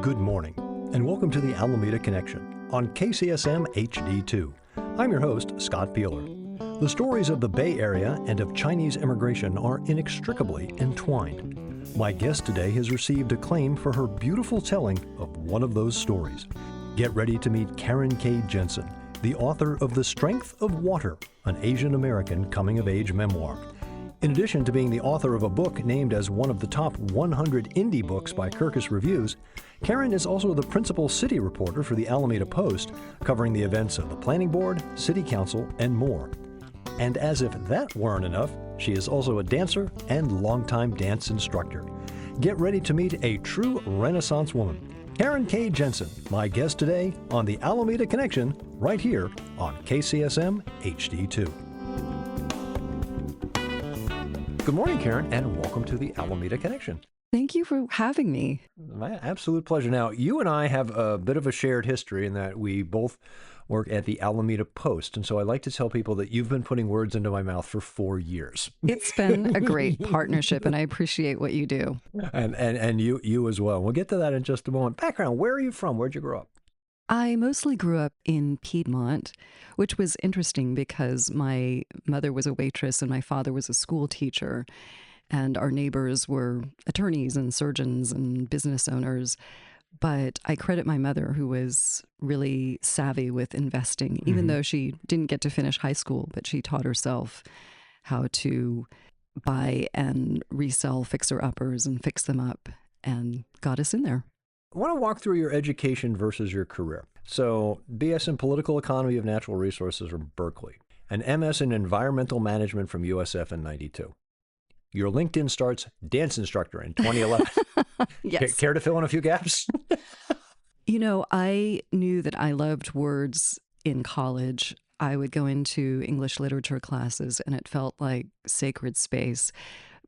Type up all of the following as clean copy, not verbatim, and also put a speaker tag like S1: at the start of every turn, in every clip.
S1: Good morning, and welcome to the Alameda Connection on KCSM HD2. I'm your host, Scott Piehler. The stories of the Bay Area and of Chinese immigration are inextricably entwined. My guest today has received acclaim for her beautiful telling of one of those stories. Get ready to meet Karin Jensen, the author of The Strength of Water, an Asian American coming-of-age memoir. In addition to being the author of a book named as one of the top 100 indie books by Kirkus Reviews, Karin is also the principal city reporter for the Alameda Post, covering the events of the Planning Board, City Council, and more. And as if that weren't enough, she is also a dancer and longtime dance instructor. Get ready to meet a true Renaissance woman. Karin K. Jensen, my guest today on the Alameda Connection, right here on KCSM HD2. Good morning, Karin, and welcome to the Alameda Connection.
S2: Thank you for having me.
S1: My absolute pleasure. Now, you and I have a bit of a shared history in that we both work at the Alameda Post, and so I like to tell people that you've been putting words into my mouth for 4 years.
S2: It's been a great partnership, and I appreciate what you do.
S1: And you as well. We'll get to that in just a moment. Background, where are you from? Where'd you grow up?
S2: I mostly grew up in Piedmont, which was interesting because my mother was a waitress and my father was a school teacher, and our neighbors were attorneys and surgeons and business owners. But I credit my mother, who was really savvy with investing, even though she didn't get to finish high school, but she taught herself how to buy and resell fixer-uppers and fix them up and got us in there.
S1: I want to walk through your education versus your career. So, BS in Political Economy of Natural Resources from Berkeley, an MS in Environmental Management from USF in '92. Your LinkedIn starts dance instructor in 2011.
S2: Yes.
S1: Care to fill in a few gaps?
S2: You know, I knew that I loved words in college. I would go into English literature classes and it felt like sacred space.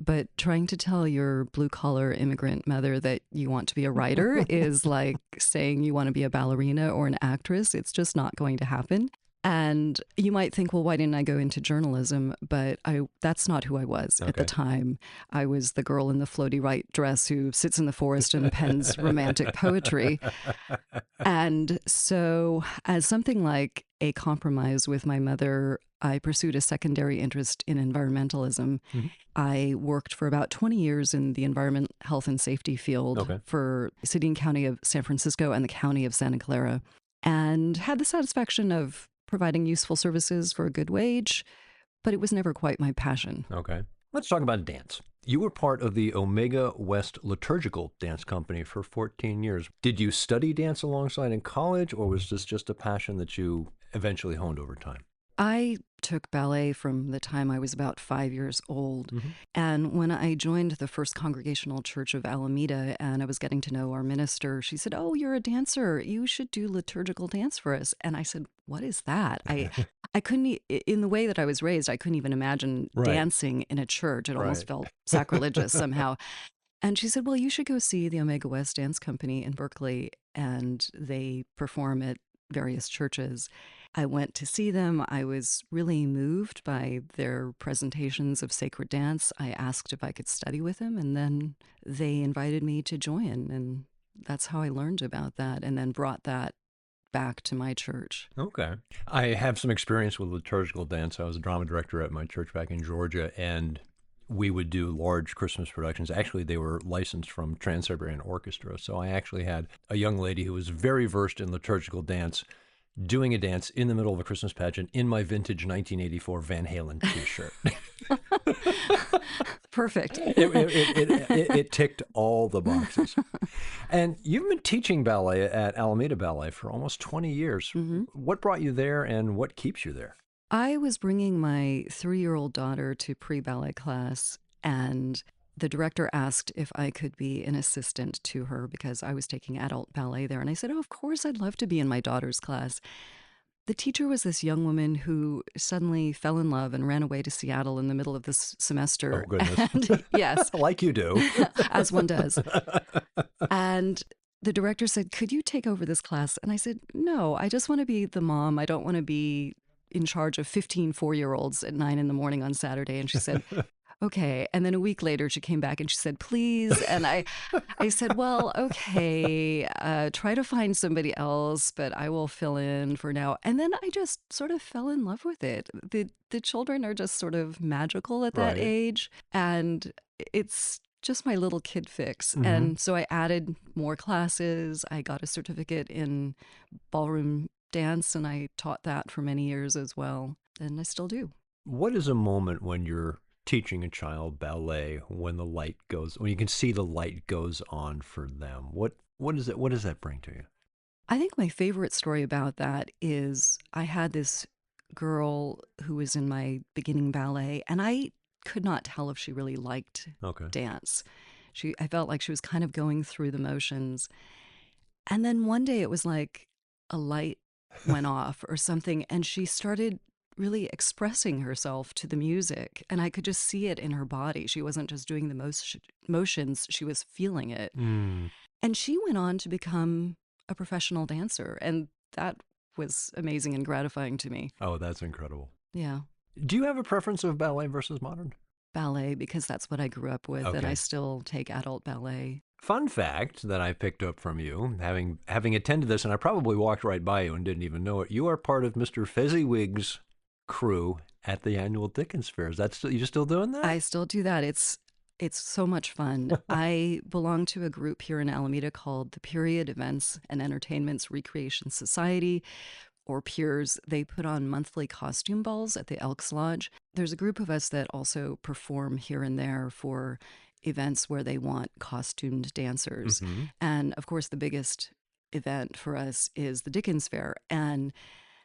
S2: But trying to tell your blue-collar immigrant mother that you want to be a writer is like saying you want to be a ballerina or an actress. It's just not going to happen. And you might think, well, why didn't I go into journalism? But that's not who I was at the time. I was the girl in the floaty white dress who sits in the forest and pens romantic poetry. And so as something like a compromise with my mother, I pursued a secondary interest in environmentalism. I worked for about 20 years in the environment, health, and safety field for the city and county of San Francisco and the county of Santa Clara, and had the satisfaction of providing useful services for a good wage, but it was never quite my passion.
S1: Okay. Let's talk about dance. You were part of the Omega West Liturgical Dance Company for 14 years. Did you study dance alongside in college, or was this just a passion that you eventually honed over time?
S2: I took ballet from the time I was about 5 years old. And when I joined the First Congregational Church of Alameda and I was getting to know our minister, she said, "Oh, you're a dancer. You should do liturgical dance for us." And I said, "What is that?" I couldn't, in the way that I was raised, I couldn't even imagine dancing in a church. It almost felt sacrilegious somehow. And she said, "Well, you should go see the Omega West Dance Company in Berkeley, and they perform at various churches." I went to see them. I was really moved by their presentations of sacred dance. I asked if I could study with them, and then they invited me to join, and that's how I learned about that, and then brought that back to my church.
S1: Okay. I have some experience with liturgical dance. I was a drama director at my church back in Georgia, and we would do large Christmas productions. Actually, they were licensed from Trans-Siberian Orchestra, so I actually had a young lady who was very versed in liturgical dance doing a dance in the middle of a Christmas pageant in my vintage 1984 Van Halen t-shirt.
S2: Perfect.
S1: It ticked all the boxes. And you've been teaching ballet at Alameda Ballet for almost 20 years. What brought you there and what keeps you there?
S2: I was bringing my 3-year-old daughter to pre-ballet class, and the director asked if I could be an assistant to her because I was taking adult ballet there. And I said, "Oh, of course, I'd love to be in my daughter's class." The teacher was this young woman who suddenly fell in love and ran away to Seattle in the middle of this semester.
S1: Oh, goodness.
S2: And, yes.
S1: Like you do.
S2: As one does. And the director said, "Could you take over this class?" And I said, "No, I just want to be the mom. I don't want to be in charge of 15 4-year-olds at 9 in the morning on Saturday." And she said, okay. And then a week later, she came back and she said, please. And I said, well, okay, try to find somebody else, but I will fill in for now. And then I just sort of fell in love with it. The children are just sort of magical at that
S1: Right.
S2: age. And it's just my little kid fix.
S1: Mm-hmm.
S2: And so I added more classes. I got a certificate in ballroom dance, and I taught that for many years as well. And I still do.
S1: What is a moment when you're teaching a child ballet when the light goes, when you can see the light goes on for them? What is it? What does that bring to you?
S2: I think my favorite story about that is I had this girl who was in my beginning ballet, and I could not tell if she really liked
S1: Okay.
S2: dance. I felt like she was kind of going through the motions. And then one day it was like a light went off or something, and she started really expressing herself to the music. And I could just see it in her body. She wasn't just doing the motions, she was feeling it.
S1: Mm.
S2: And she went on to become a professional dancer. And that was amazing and gratifying to me.
S1: Oh, that's incredible.
S2: Yeah.
S1: Do you have a preference of ballet versus modern?
S2: Ballet, because that's what I grew up with, and I
S1: Okay.
S2: still take adult ballet.
S1: Fun fact that I picked up from you, having attended this, and I probably walked right by you and didn't even know it. You are part of Mr. Fezziwig's crew at the annual Dickens Fairs. You still doing that?
S2: I still do that. It's so much fun. I belong to a group here in Alameda called the Period Events and Entertainments Recreation Society, or Peers. They put on monthly costume balls at the Elks Lodge. There's a group of us that also perform here and there for events where they want costumed dancers.
S1: Mm-hmm.
S2: And of course, the biggest event for us is the Dickens Fair. And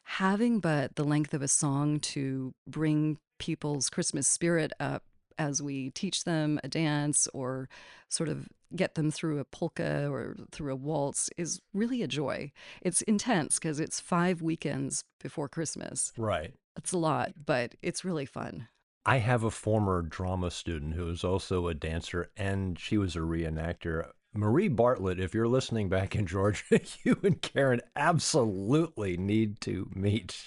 S2: having but the length of a song to bring people's Christmas spirit up as we teach them a dance or sort of get them through a polka or through a waltz is really a joy. It's intense because it's 5 weekends before Christmas.
S1: Right.
S2: It's a lot, but it's really fun.
S1: I have a former drama student who is also a dancer, and she was a reenactor. Marie Bartlett, if you're listening back in Georgia, you and Karin absolutely need to meet.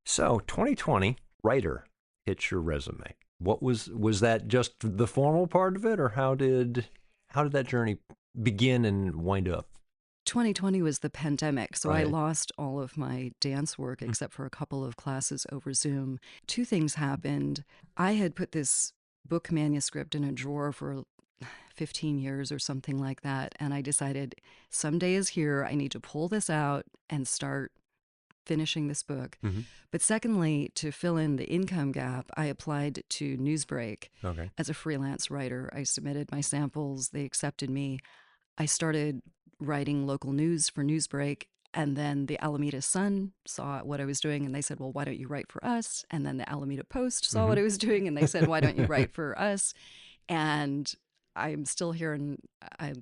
S1: So, 2020, writer hits your resume. What was that just the formal part of it, or how did that journey begin and wind up?
S2: 2020 was the pandemic, so I
S1: Right.
S2: lost all of my dance work except for a couple of classes over Zoom. Two things happened. I had put this book manuscript in a drawer for 15 years or something like that, and I decided someday is here. I need to pull this out and start finishing this book.
S1: Mm-hmm.
S2: But secondly, to fill in the income gap, I applied to Newsbreak
S1: Okay.
S2: as a freelance writer. I submitted my samples, they accepted me. I started writing local news for Newsbreak. And then the Alameda Sun saw what I was doing and they said, well, why don't you write for us? And then the Alameda Post saw what I was doing and they said, why don't you write for us? And I'm still here and I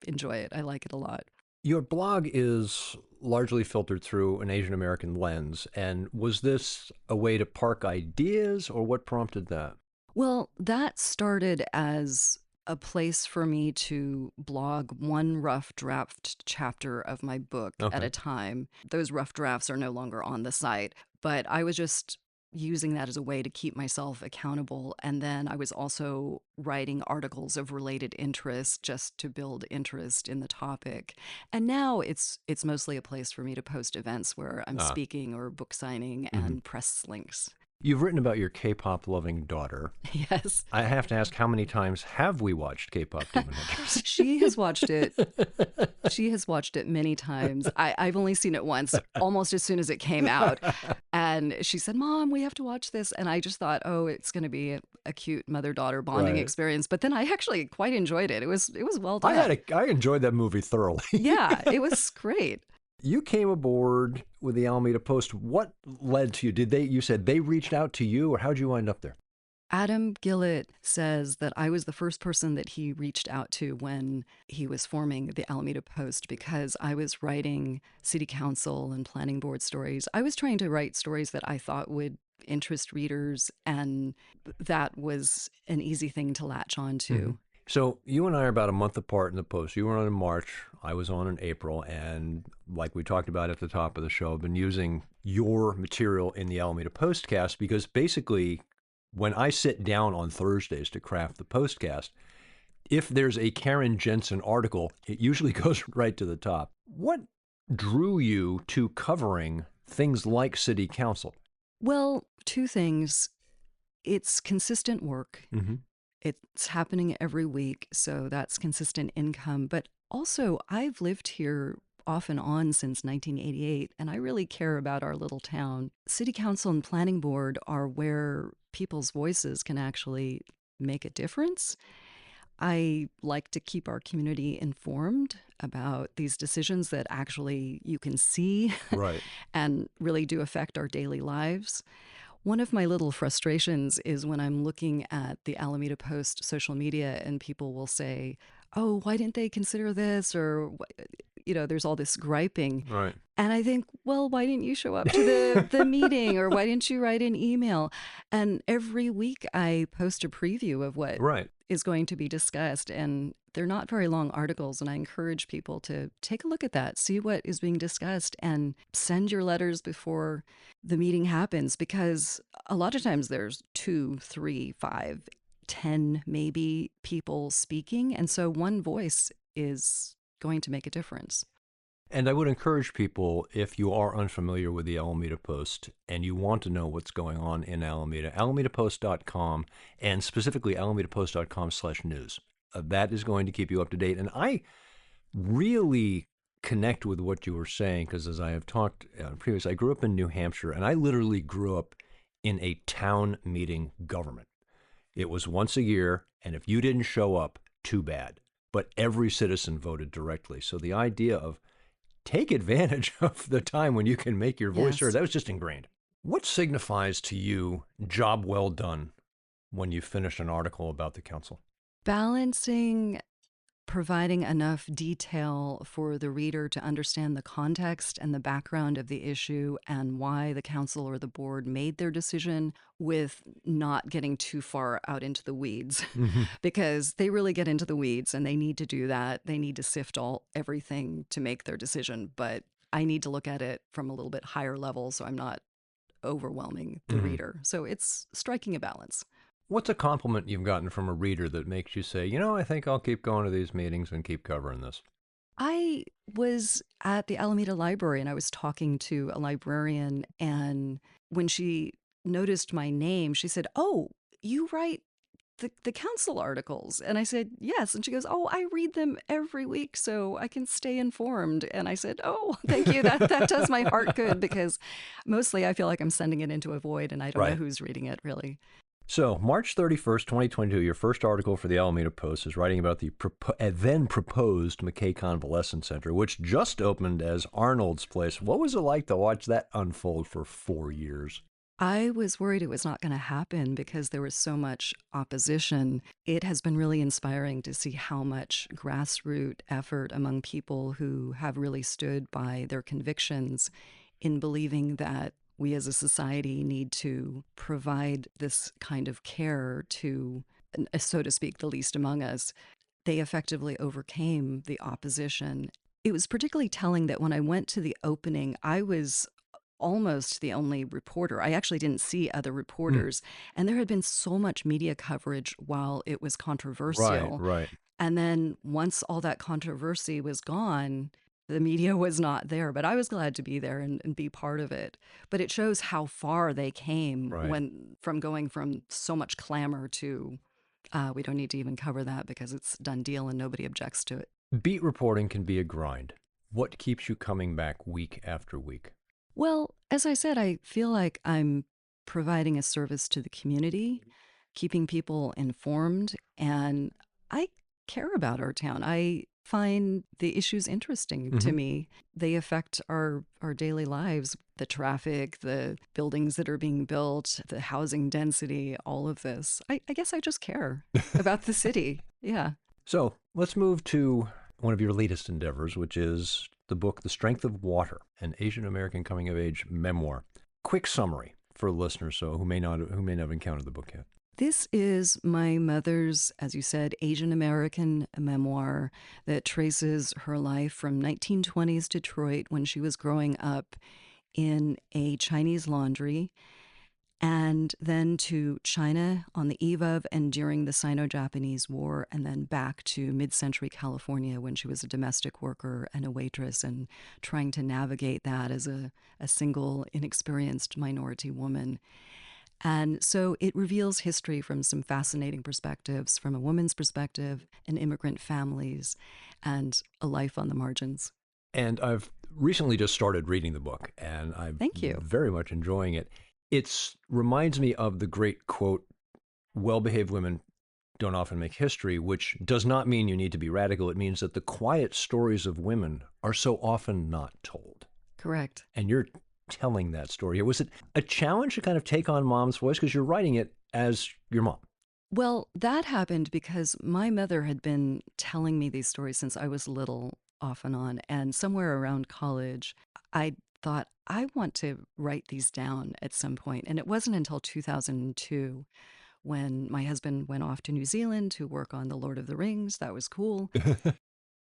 S2: enjoy it. I like it a lot.
S1: Your blog is largely filtered through an Asian American lens. And was this a way to park ideas, or what prompted that?
S2: Well, that started as a place for me to blog one rough draft chapter of my book at
S1: Okay.
S2: a time. Those rough drafts are no longer on the site, but I was just using that as a way to keep myself accountable. And then I was also writing articles of related interest just to build interest in the topic. And now it's mostly a place for me to post events where I'm
S1: Ah.
S2: speaking or book signing and press links.
S1: You've written about your K-pop loving daughter.
S2: Yes.
S1: I have to ask, how many times have we watched K-pop Demon Hunters?
S2: She has watched it. She has watched it many times. I've only seen it once, almost as soon as it came out. And she said, Mom, we have to watch this. And I just thought, oh, it's going to be a cute mother-daughter bonding
S1: Right.
S2: experience. But then I actually quite enjoyed it. It was well done.
S1: I enjoyed that movie thoroughly.
S2: Yeah, it was great.
S1: You came aboard with the Alameda Post. What led to you? You said they reached out to you, or how'd you wind up there?
S2: Adam Gillett says that I was the first person that he reached out to when he was forming the Alameda Post because I was writing city council and planning board stories. I was trying to write stories that I thought would interest readers, and that was an easy thing to latch on to.
S1: So you and I are about a month apart in the Post. You were on in March, I was on in April, and like we talked about at the top of the show, I've been using your material in the Alameda Postcast because basically when I sit down on Thursdays to craft the postcast, if there's a Karin Jensen article, it usually goes right to the top. What drew you to covering things like city council?
S2: Well, two things. It's consistent work.
S1: Mm-hmm.
S2: It's happening every week, so that's consistent income. But also, I've lived here off and on since 1988, and I really care about our little town. City Council and Planning Board are where people's voices can actually make a difference. I like to keep our community informed about these decisions that actually you can see
S1: Right.
S2: and really do affect our daily lives. One of my little frustrations is when I'm looking at the Alameda Post social media and people will say, oh, why didn't they consider this? Or, there's all this griping.
S1: Right.
S2: And I think, well, why didn't you show up to the meeting, or why didn't you write an email? And every week I post a preview of what
S1: Right.
S2: is going to be discussed. And they're not very long articles. And I encourage people to take a look at that, see what is being discussed, and send your letters before the meeting happens. Because a lot of times there's 2, 3, 5, 10 maybe people speaking. And so one voice is going to make a difference.
S1: And I would encourage people, if you are unfamiliar with the Alameda Post and you want to know what's going on in Alameda, alamedapost.com, and specifically alamedapost.com/news. That is going to keep you up to date. And I really connect with what you were saying because, as I have talked previously, I grew up in New Hampshire, and I literally grew up in a town meeting government. It was once a year, and if you didn't show up, too bad. But every citizen voted directly. So the idea of take advantage of the time when you can make your voice heard, that was just ingrained. What signifies to you job well done when you finish an article about the council?
S2: Balancing providing enough detail for the reader to understand the context and the background of the issue and why the council or the board made their decision, with not getting too far out into the weeds.
S1: Mm-hmm.
S2: Because they really get into the weeds and they need to do that. They need to sift everything to make their decision. But I need to look at it from a little bit higher level so I'm not overwhelming the reader. So it's striking a balance.
S1: What's a compliment you've gotten from a reader that makes you say, I think I'll keep going to these meetings and keep covering this?
S2: I was at the Alameda Library and I was talking to a librarian, and when she noticed my name, she said, oh, you write the council articles? And I said, yes. And she goes, oh, I read them every week so I can stay informed. And I said, oh, thank you. That does my heart good, because mostly I feel like I'm sending it into a void and I don't know who's reading it, really.
S1: So, March 31st, 2022, your first article for the Alameda Post is writing about the then proposed McKay Convalescent Center, which just opened as Arnold's Place. What was it like to watch that unfold for 4 years?
S2: I was worried it was not going to happen because there was so much opposition. It has been really inspiring to see how much grassroots effort among people who have really stood by their convictions in believing that we as a society need to provide this kind of care to, so to speak, the least among us. They effectively overcame the opposition. It was particularly telling that when I went to the opening, I was almost the only reporter. I actually didn't see other reporters. And there had been so much media coverage while it was controversial.
S1: Right.
S2: And then once all that controversy was gone, the media was not there, but I was glad to be there and be part of it. But it shows how far they came from going from so much clamor to, we don't need to even cover that because it's done deal and nobody objects to it.
S1: Beat reporting can be a grind. What keeps you coming back week after week?
S2: Well, as I said, I feel like I'm providing a service to the community, keeping people informed, and I care about our town. I find the issues interesting to me. They affect our daily lives, the traffic, the buildings that are being built, the housing density, all of this. I guess I just care about the city. Yeah.
S1: So let's move to one of your latest endeavors, which is the book, The Strength of Water, an Asian American coming of age memoir. Quick summary for listeners who may not have encountered the book yet.
S2: This is my mother's, as you said, Asian American memoir that traces her life from 1920s Detroit when she was growing up in a Chinese laundry. and then to China on the eve of and during the Sino-Japanese War, and then back to mid-century California when she was a domestic worker and a waitress and trying to navigate that as a single, inexperienced minority woman. And so it reveals history from some fascinating perspectives, from a woman's perspective, an immigrant families, and a life on the margins.
S1: And I've recently just started reading the book, and I'm
S2: Thank you.
S1: very much enjoying it. It reminds me of the great quote, well-behaved women don't often make history, which does not mean you need to be radical. It means that the quiet stories of women are so often not told.
S2: Correct.
S1: And you're telling that story. Was it a challenge to kind of take on mom's voice because you're writing it as your mom?
S2: Well, that happened because my mother had been telling me these stories since I was little, off and on. And somewhere around college, I thought, I want to write these down at some point. And it wasn't until 2002 when my husband went off to New Zealand to work on The Lord of the Rings. That was cool.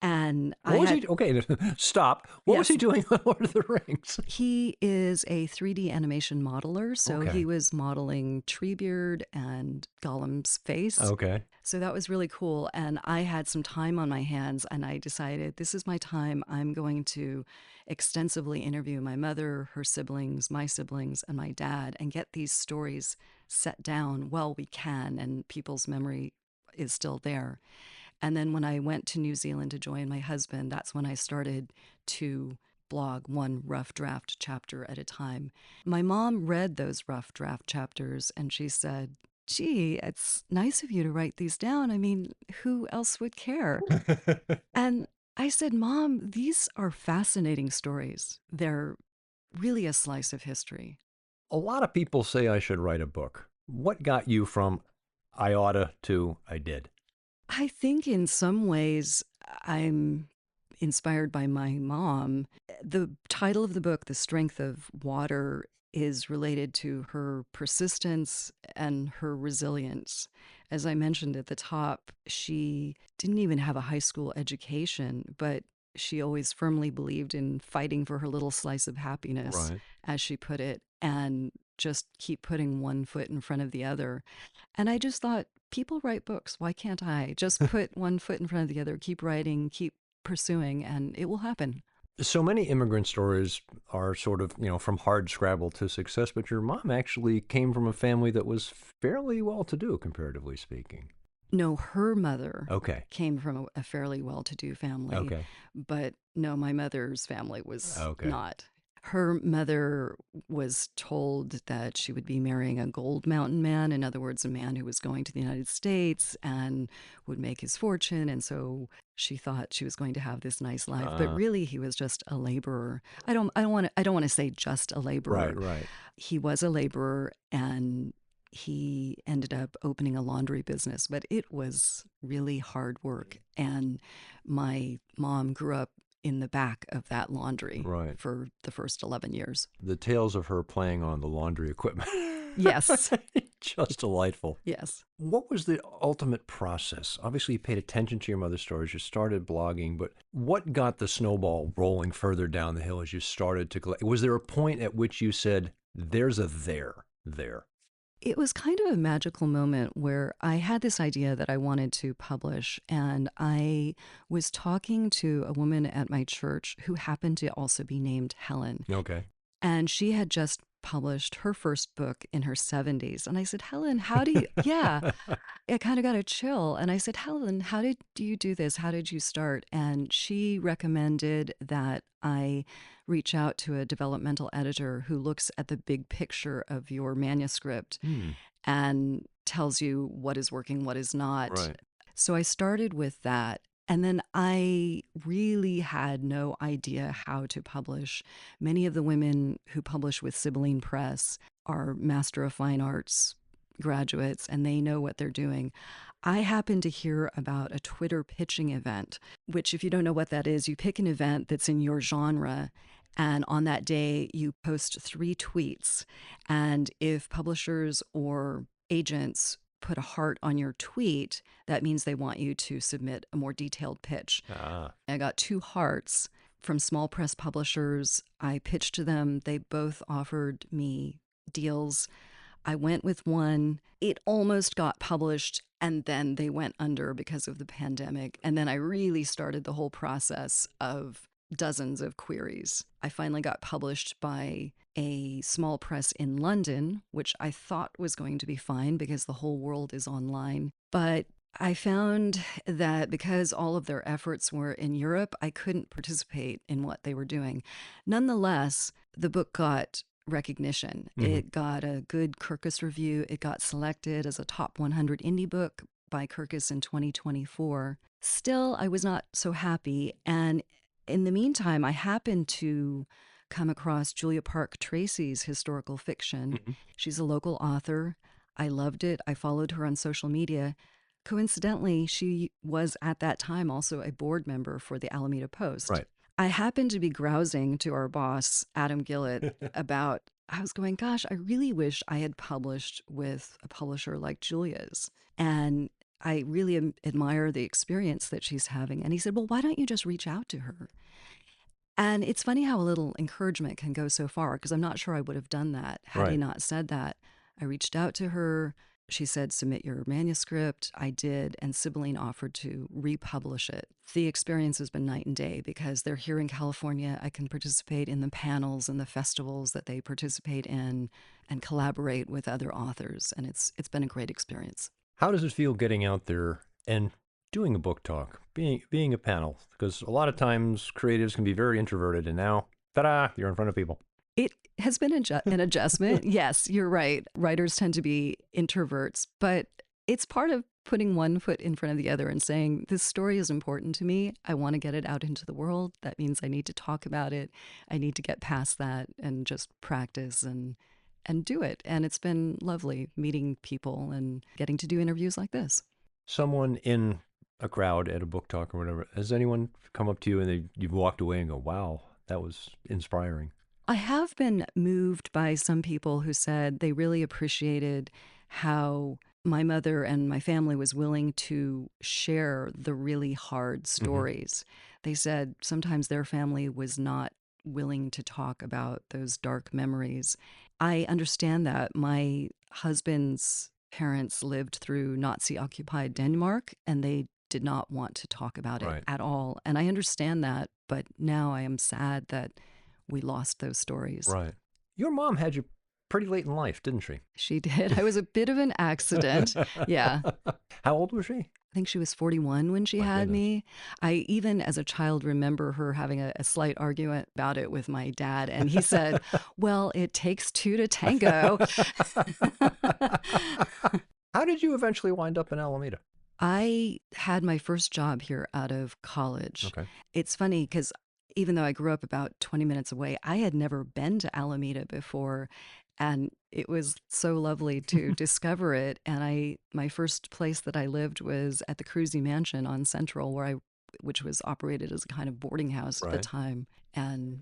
S2: And I
S1: What was
S2: had,
S1: he? Okay, stop. What was
S2: yes,
S1: he doing on Lord of the Rings?
S2: he is a 3D animation modeler. So
S1: Okay.
S2: he was modeling Treebeard and Gollum's face.
S1: Okay.
S2: So that was really cool. And I had some time on my hands, and I decided this is my time. I'm going to extensively interview my mother, her siblings, my siblings, and my dad, and get these stories set down well we can, and people's memory is still there. And then when I went to New Zealand to join my husband, that's when I started to blog one rough draft chapter at a time. My mom read those rough draft chapters and she said, "Gee, it's nice of you to write these down. I mean, who else would care?" And I said, "Mom, these are fascinating stories. They're really a slice of history."
S1: A lot of people say I should write a book. What got you from I oughta to I did?
S2: I think in some ways I'm inspired by my mom. The title of the book, The Strength of Water, is related to her persistence and her resilience. As I mentioned at the top, she didn't even have a high school education, but she always firmly believed in fighting for her little slice of happiness,
S1: Right.
S2: as she put it, and just keep putting one foot in front of the other. And I just thought, people write books. Why can't I just put one foot in front of the other, keep writing, keep pursuing, and it will happen?
S1: So many immigrant stories are sort of, from hard scrabble to success, but your mom actually came from a family that was fairly well to do, comparatively speaking.
S2: No, her mother
S1: Okay.
S2: came from a fairly well-to-do family,
S1: Okay.
S2: but no, my mother's family was
S1: Okay.
S2: not. Her mother was told that she would be marrying a gold mountain man, in other words, a man who was going to the United States and would make his fortune. And so she thought she was going to have this nice life, but really he was just a laborer. I don't want to say just a laborer.
S1: Right.
S2: He was a laborer, and he ended up opening a laundry business, but it was really hard work. And my mom grew up in the back of that laundry
S1: Right.
S2: for the first 11 years.
S1: The tales of her playing on the laundry equipment.
S2: Yes.
S1: Just delightful.
S2: Yes.
S1: What was the ultimate process? Obviously, you paid attention to your mother's stories, you started blogging, but what got the snowball rolling further down the hill as you started to collect? Was there a point at which you said, there's a there?
S2: It was kind of a magical moment where I had this idea that I wanted to publish, and I was talking to a woman at my church who happened to also be named Helen.
S1: Okay.
S2: And she had just published her first book in her 70s. And I said, "Helen, how do you," yeah, I kind of got a chill. And I said, "Helen, how did you do this? How did you start?" And she recommended that I reach out to a developmental editor who looks at the big picture of your manuscript and tells you what is working, what is not.
S1: Right.
S2: So I started with that. And then I really had no idea how to publish. Many of the women who publish with Sibylline Press are Master of Fine Arts graduates, and they know what they're doing. I happened to hear about a Twitter pitching event, which, if you don't know what that is, you pick an event that's in your genre, and on that day, you post 3 tweets. And if publishers or agents put a heart on your tweet, that means they want you to submit a more detailed pitch. I got 2 hearts from small press publishers. I pitched to them. They both offered me deals. I went with one. It almost got published, and then they went under because of the pandemic. And then I really started the whole process of dozens of queries. I finally got published by a small press in London, which I thought was going to be fine because the whole world is online. But I found that because all of their efforts were in Europe, I couldn't participate in what they were doing. Nonetheless, the book got recognition. It got a good Kirkus review. It got selected as a top 100 indie book by Kirkus in 2024. Still, I was not so happy. And in the meantime, I happened to come across Julia Park Tracy's historical fiction. She's a local author. I loved it. I followed her on social media. Coincidentally, she was at that time also a board member for the Alameda Post.
S1: Right.
S2: I happened to be grousing to our boss, Adam Gillett, about, I was going, gosh, I really wish I had published with a publisher like Julia's. And I really admire the experience that she's having. And he said, well, why don't you just reach out to her? And it's funny how a little encouragement can go so far, because I'm not sure I would have done that had he not said that. I reached out to her. She said, submit your manuscript. I did, and Sibylline offered to republish it. The experience has been night and day because they're here in California. I can participate in the panels and the festivals that they participate in and collaborate with other authors, and it's been a great experience.
S1: How does it feel getting out there and doing a book talk, being a panel? Because a lot of times creatives can be very introverted, and now, ta-da, you're in front of people.
S2: It has been an adjustment. Yes, you're right. Writers tend to be introverts, but it's part of putting one foot in front of the other and saying, this story is important to me. I want to get it out into the world. That means I need to talk about it. I need to get past that and just practice and do it. And it's been lovely meeting people and getting to do interviews like this.
S1: Someone in a crowd at a book talk or whatever, has anyone come up to you and you've walked away and go, wow, that was inspiring?
S2: I have been moved by some people who said they really appreciated how my mother and my family was willing to share the really hard stories. They said sometimes their family was not willing to talk about those dark memories. I understand that. My husband's parents lived through Nazi-occupied Denmark, and they did not want to talk about it at all. And I understand that, but now I am sad that we lost those stories.
S1: Right. Your mom had you pretty late in life, didn't she?
S2: She did. I was a bit of an accident. Yeah.
S1: How old was she?
S2: I think she was 41 when she had me. I even as a child remember her having a slight argument about it with my dad. And he said, well, it takes two to tango.
S1: How did you eventually wind up in Alameda?
S2: I had my first job here out of college.
S1: Okay.
S2: It's funny because even though I grew up about 20 minutes away, I had never been to Alameda before. And it was so lovely to discover it. And my first place that I lived was at the Cruzy Mansion on Central, which was operated as a kind of boarding house at the time. And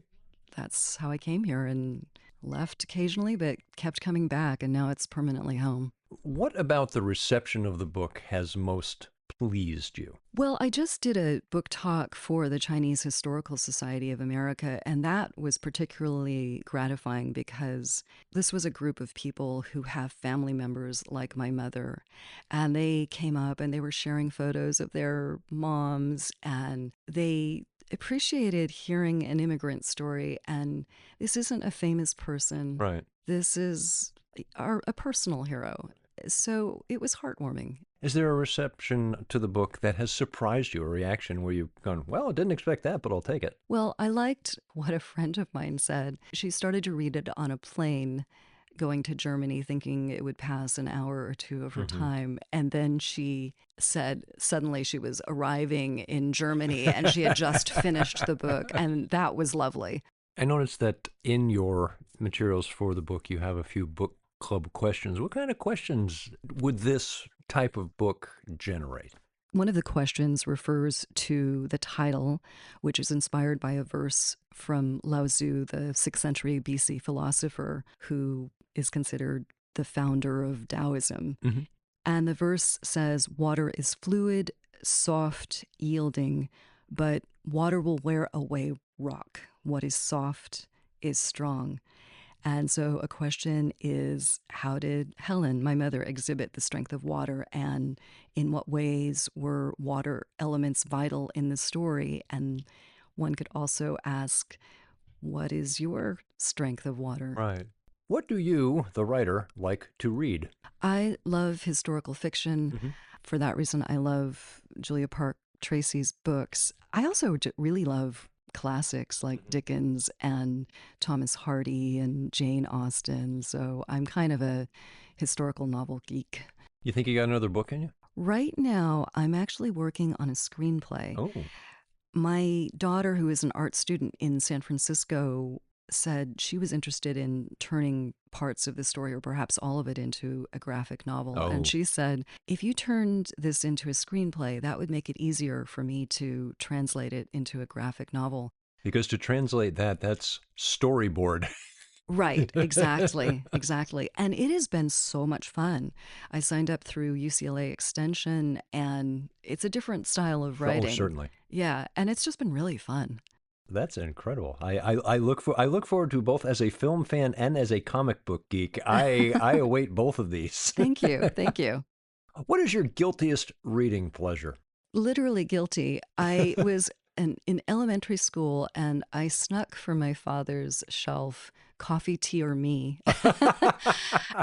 S2: that's how I came here and left occasionally, but kept coming back. And now it's permanently home.
S1: What about the reception of the book has most pleased you?
S2: Well, I just did a book talk for the Chinese Historical Society of America, and that was particularly gratifying because this was a group of people who have family members like my mother, and they came up and they were sharing photos of their moms, and they appreciated hearing an immigrant story. And this isn't a famous person.
S1: Right.
S2: This is a personal hero. So it was heartwarming.
S1: Is there a reception to the book that has surprised you, a reaction where you've gone, well, I didn't expect that, but I'll take it?
S2: Well, I liked what a friend of mine said. She started to read it on a plane going to Germany, thinking it would pass an hour or two of her time. And then she said suddenly she was arriving in Germany and she had just finished the book. And that was lovely.
S1: I noticed that in your materials for the book, you have a few book club questions. What kind of questions would this type of book generate?
S2: One of the questions refers to the title, which is inspired by a verse from Lao Tzu, the 6th century BC philosopher who is considered the founder of Taoism. And the verse says, water is fluid, soft, yielding, but water will wear away rock. What is soft is strong. And so a question is, how did Helen, my mother, exhibit the strength of water? And in what ways were water elements vital in the story? And one could also ask, what is your strength of water?
S1: Right. What do you, the writer, like to read?
S2: I love historical fiction.
S1: Mm-hmm.
S2: For that reason, I love Julia Park Tracy's books. I also really love classics like Dickens and Thomas Hardy and Jane Austen. So I'm kind of a historical novel geek.
S1: You think you got another book in you?
S2: Right now, I'm actually working on a screenplay.
S1: Oh.
S2: My daughter, who is an art student in San Francisco, said she was interested in turning parts of the story, or perhaps all of it, into a graphic novel.
S1: Oh.
S2: And she said, if you turned this into a screenplay, that would make it easier for me to translate it into a graphic novel.
S1: Because to translate that's storyboard.
S2: Right, exactly. And it has been so much fun. I signed up through UCLA Extension, and it's a different style of writing.
S1: Oh, certainly.
S2: Yeah, and it's just been really fun.
S1: That's incredible. I look forward to both as a film fan and as a comic book geek. I await both of these.
S2: Thank you.
S1: What is your guiltiest reading pleasure?
S2: Literally guilty. I was in elementary school, and I snuck from my father's shelf Coffee, Tea, or Me,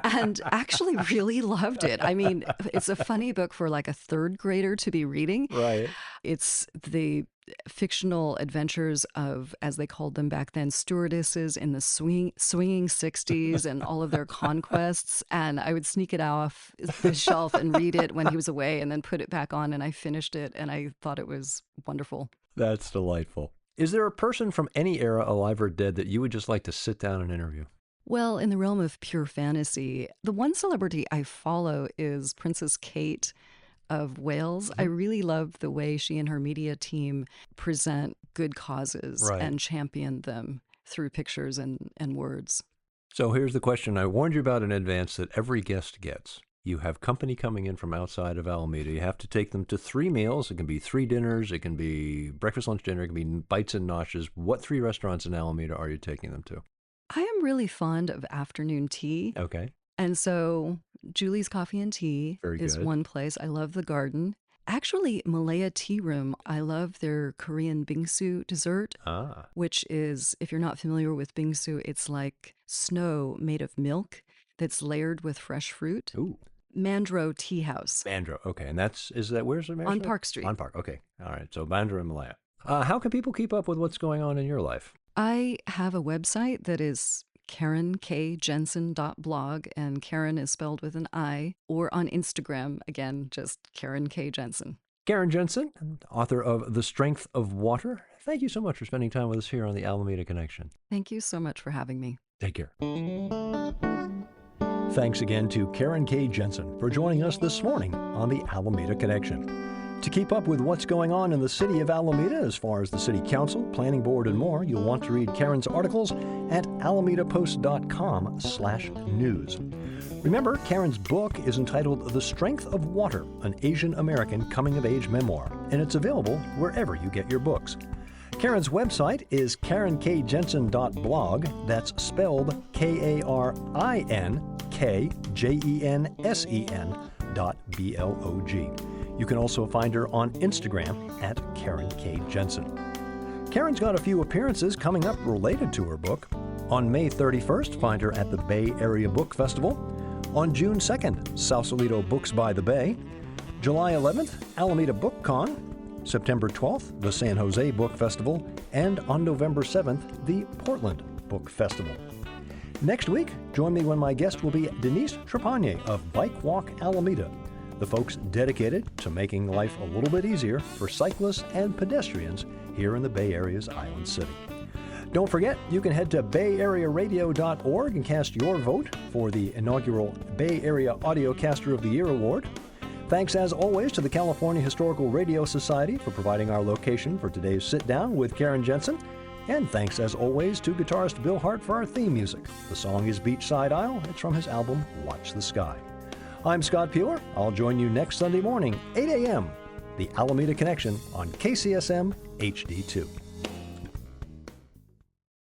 S2: and actually really loved it. I mean, it's a funny book for like a third grader to be reading.
S1: Right.
S2: It's the fictional adventures of, as they called them back then, stewardesses in the swinging 60s and all of their conquests. And I would sneak it off the shelf and read it when he was away, and then put it back on, and I finished it, and I thought it was wonderful.
S1: That's delightful. Is there a person from any era, alive or dead, that you would just like to sit down and interview?
S2: Well, in the realm of pure fantasy, the one celebrity I follow is Princess Kate of Wales. I really love the way she and her media team present good causes and champion them through pictures and words.
S1: So here's the question I warned you about in advance that every guest gets. You have company coming in from outside of Alameda. You have to take them to 3 meals. It can be 3 dinners. It can be breakfast, lunch, dinner. It can be bites and noshes. What 3 restaurants in Alameda are you taking them to?
S2: I am really fond of afternoon tea.
S1: Okay.
S2: And so Julie's Coffee and Tea
S1: Very
S2: is
S1: good.
S2: one place. I love the garden. Actually, Malaya Tea Room, I love their Korean bingsu dessert, which is, if you're not familiar with bingsu, it's like snow made of milk that's layered with fresh fruit.
S1: Ooh.
S2: Mandro Tea House.
S1: Mandro, okay. And where's the
S2: On Park Street.
S1: On Park, okay. All right, so Mandro and Malaya. How can people keep up with what's going on in your life?
S2: I have a website that is KarinKJensen.blog, and Karin is spelled with an I, or on Instagram, again, just Karin K. Jensen.
S1: Karin Jensen, author of The Strength of Water. Thank you so much for spending time with us here on the Alameda Connection.
S2: Thank you so much for having me.
S1: Take care. Thanks again to Karin K. Jensen for joining us this morning on the Alameda Connection. To keep up with what's going on in the city of Alameda as far as the city council, planning board, and more, you'll want to read Karin's articles at alamedapost.com/news. Remember, Karin's book is entitled The Strength of Water, an Asian American coming-of-age memoir, and it's available wherever you get your books. Karin's website is karinkjensen.blog. That's spelled KarinKJensen.blog. You can also find her on Instagram at Karin K. Jensen. Karin's got a few appearances coming up related to her book. On May 31st, find her at the Bay Area Book Festival. On June 2nd, Sausalito Books by the Bay. July 11th, Alameda Book Con. September 12th, the San Jose Book Festival. And on November 7th, the Portland Book Festival. Next week, join me when my guest will be Denise Trepanier of Bike Walk Alameda, the folks dedicated to making life a little bit easier for cyclists and pedestrians here in the Bay Area's Island City. Don't forget, you can head to bayarearadio.org and cast your vote for the inaugural Bay Area Audiocaster of the Year Award. Thanks, as always, to the California Historical Radio Society for providing our location for today's sit-down with Karin Jensen. And thanks, as always, to guitarist Bill Hart for our theme music. The song is Beachside Isle. It's from his album, Watch the Sky. I'm Scott Piehler. I'll join you next Sunday morning, 8 a.m., the Alameda Connection on KCSM HD2.